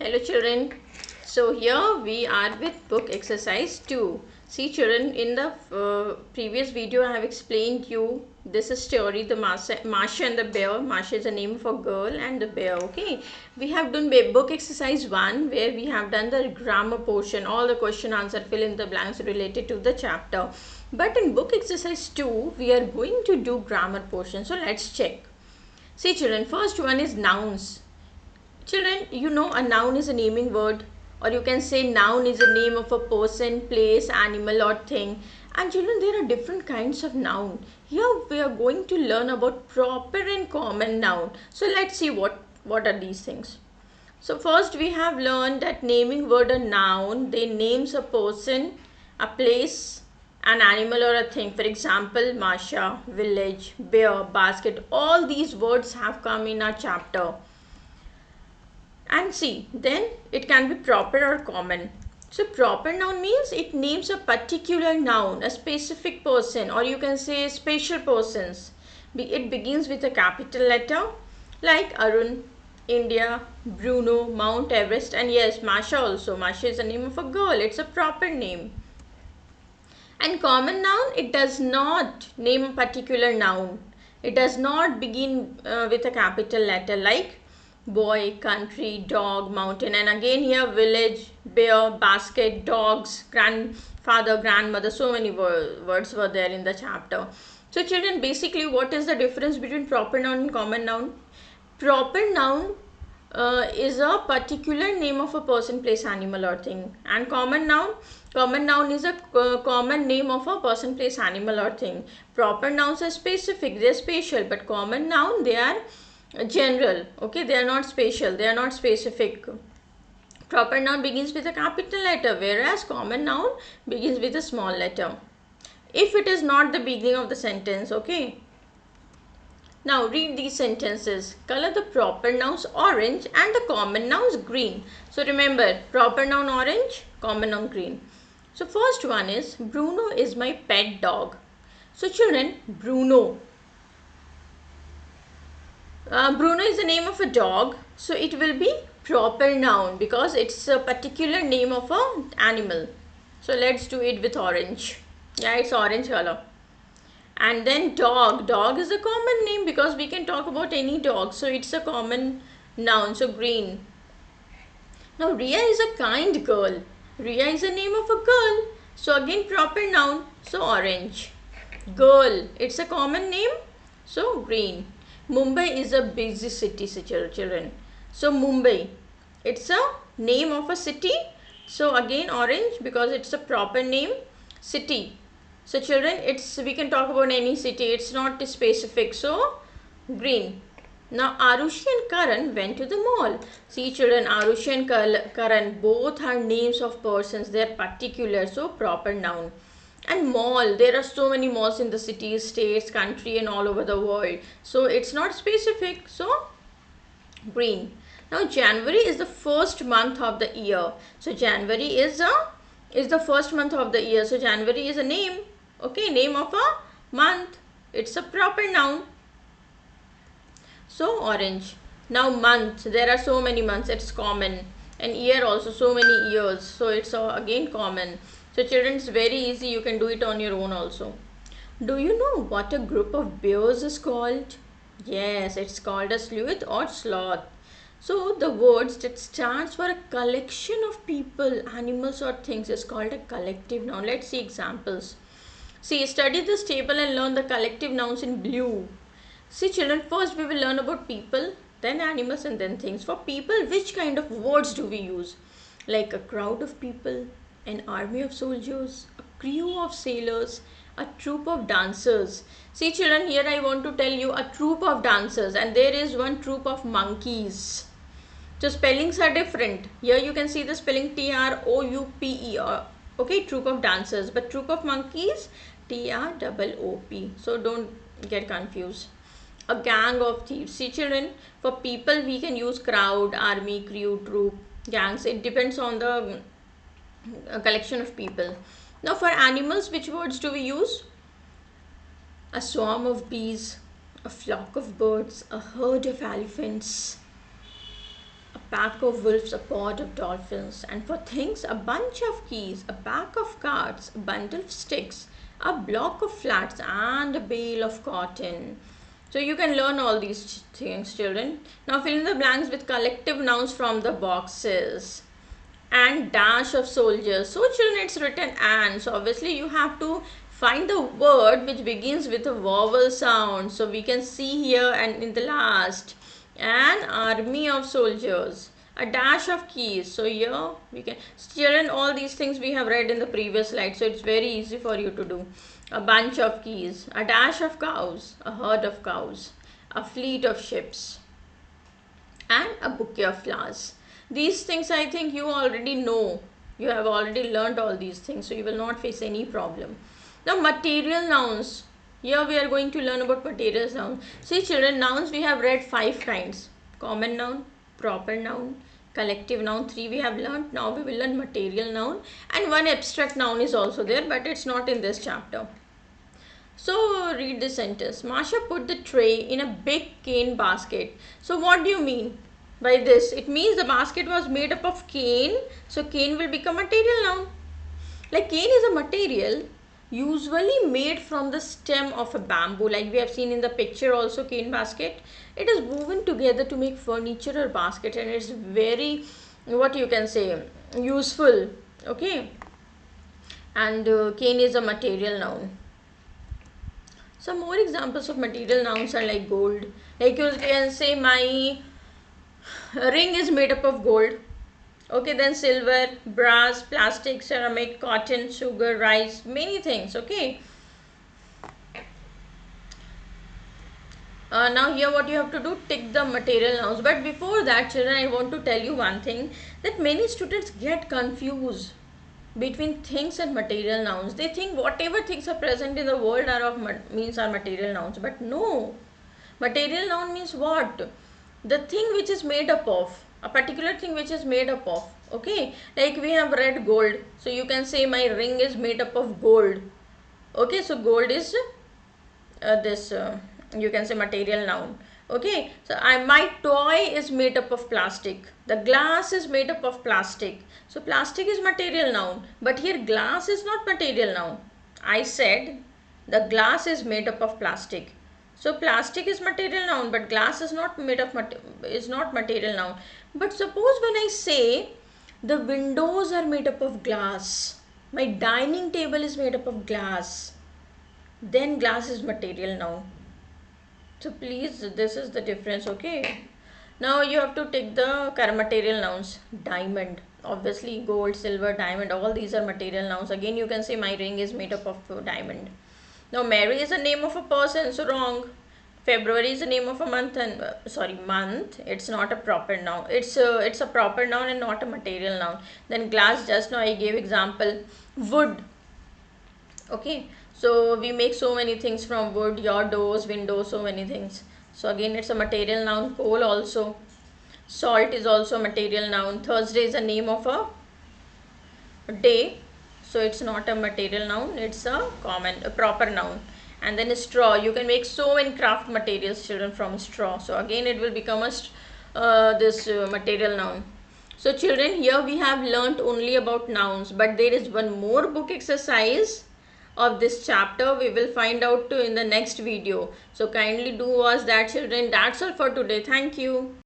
Hello children. So here we are with book exercise 2. See children, in the previous video I have explained you this is story, the Masha and the bear. Masha is the name of a girl and the bear. Okay, we have done book exercise 1 where we have done the grammar portion, all the question answer fill in the blanks related to the chapter. But in book exercise 2 we are going to do grammar portion. So let's check. See children, first one is nouns. Children, you know a noun is a naming word, or you can say noun is a name of a person, place, animal or thing. And children, there are different kinds of noun. Here we are going to learn about proper and common noun. So let's see what are these things. So first we have learned that naming word a noun, they names a person, a place, an animal or a thing. For example, Masha, village, bear, basket, all these words have come in our chapter. And see, then it can be proper or common. So proper noun means it names a particular noun, a specific person, or you can say special persons. It begins with a capital letter like Arun, India, Bruno, Mount Everest, and yes, Masha also. Masha is the name of a girl. It's a proper name. And common noun, it does not name a particular noun. It does not begin with a capital letter like boy, country, dog, mountain, and again here village, bear, basket, dogs, grandfather, grandmother. So many words were there in the chapter. So children, basically what is the difference between proper noun and common noun? Proper noun is a particular name of a person, place, animal or thing, and common noun is a common name of a person, place, animal or thing. Proper nouns are specific, they are special, but common noun, they are general. Okay, they are not special, they are not specific. Proper noun begins with a capital letter, whereas common noun begins with a small letter if it is not the beginning of the sentence. Okay, now read these sentences. Color the proper nouns orange and the common nouns green. So remember, proper noun orange, common noun green. So first one is Bruno is my pet dog. So children, Bruno is the name of a dog, so it will be proper noun because it's a particular name of an animal. So let's do it with orange. Yeah, it's orange color. And then dog is a common name because we can talk about any dog, so it's a common noun, so green. Now Ria is a kind girl. Ria is the name of a girl, so again proper noun, so orange. Girl, it's a common name, so green. Mumbai is a busy city, children. So Mumbai, it's a name of a city. So again orange because it's a proper name. City. So children, we can talk about any city. It's not specific. So green. Now Arushi and Karan went to the mall. See children, Arushi and Karan both are names of persons. They are particular. So proper noun. And mall, there are so many malls in the cities, states, country and all over the world. So it's not specific, so green. Now January is the first month of the year. So January is the first month of the year. So January is a name, okay, name of a month. It's a proper noun. So orange. Now month, there are so many months, it's common. And year also, so many years. So it's again common. So children, it's very easy. You can do it on your own also. Do you know what a group of bears is called? Yes, it's called a sleuth or sloth. So the words that stands for a collection of people, animals or things is called a collective noun. Let's see examples. See, study this table and learn the collective nouns in blue. See children, first we will learn about people, then animals and then things. For people, which kind of words do we use? Like a crowd of people, an army of soldiers, a crew of sailors, a troop of dancers. See children, here I want to tell you a troop of dancers and there is one troop of monkeys. So spellings are different. Here you can see the spelling T-R-O-U-P-E. Okay, troop of dancers, but troop of monkeys T-R-O-O-P. So don't get confused. A gang of thieves. See children, for people we can use crowd, army, crew, troop, gangs. It depends on the a collection of people. Now for animals, which words do we use? A swarm of bees, a flock of birds, a herd of elephants, a pack of wolves, a pod of dolphins, and for things, a bunch of keys, a pack of cards, a bundle of sticks, a block of flats, and a bale of cotton. So you can learn all these things, children. Now fill in the blanks with collective nouns from the boxes. And dash of soldiers. So children, it's written and. So obviously you have to find the word which begins with a vowel sound. So we can see here and in the last. An army of soldiers. A dash of keys. So here we can, children, all these things we have read in the previous slide. So it's very easy for you to do. A bunch of keys. A dash of cows. A herd of cows. A fleet of ships. And a bouquet of flowers. These things I think you already know. You have already learned all these things. So you will not face any problem. Now material nouns. Here we are going to learn about material nouns. See children, nouns we have read 5 kinds. Common noun, proper noun, collective noun. 3 we have learned. Now we will learn material noun. And 1 abstract noun is also there, but it's not in this chapter. So read this sentence. Masha put the tray in a big cane basket. So what do you mean by this? It means the basket was made up of cane. So cane will become material noun. Like cane is a material usually made from the stem of a bamboo, like we have seen in the picture also. Cane basket, it is woven together to make furniture or basket, and it's very, what you can say, useful. Okay, and cane is a material noun. Some more examples of material nouns are like gold. Like you can say my ring is made up of gold. Okay, then silver, brass, plastic, ceramic, cotton, sugar, rice, many things. Okay. Now here what you have to do, tick the material nouns. But before that children, I want to tell you one thing, that many students get confused between things and material nouns. They think whatever things are present in the world are of means are material nouns. But no. Material noun means what? The thing which is made up of. A particular thing which is made up of. Okay, like we have read gold, so you can say my ring is made up of gold. Okay, so gold is this you can say material noun. Okay, so my toy is made up of plastic. The glass is made up of plastic. So plastic is material noun, but here glass is not material noun. I said the glass is made up of plastic. So plastic is material noun, but glass is not made of material noun. But suppose when I say the windows are made up of glass, my dining table is made up of glass, then glass is material noun. So please, this is the difference. Okay, now you have to take the material nouns. Diamond, obviously gold, silver, diamond, all these are material nouns. Again you can say my ring is made up of diamond. Now Mary is the name of a person, so wrong. February is the name of a month, and month, it's not a proper noun. It's a proper noun and not a material noun. Then glass, just now I gave example. Wood. Okay, so we make so many things from wood, your doors, windows, so many things. So again it's a material noun. Coal also. Salt is also a material noun. Thursday is the name of a day, so it's not a material noun, it's a proper noun. And then straw, you can make so many craft materials children from straw, so again it will become a material noun. So children, here we have learnt only about nouns, but there is one more book exercise of this chapter we will find out in the next video. So kindly do watch that children. That's all for today. Thank you.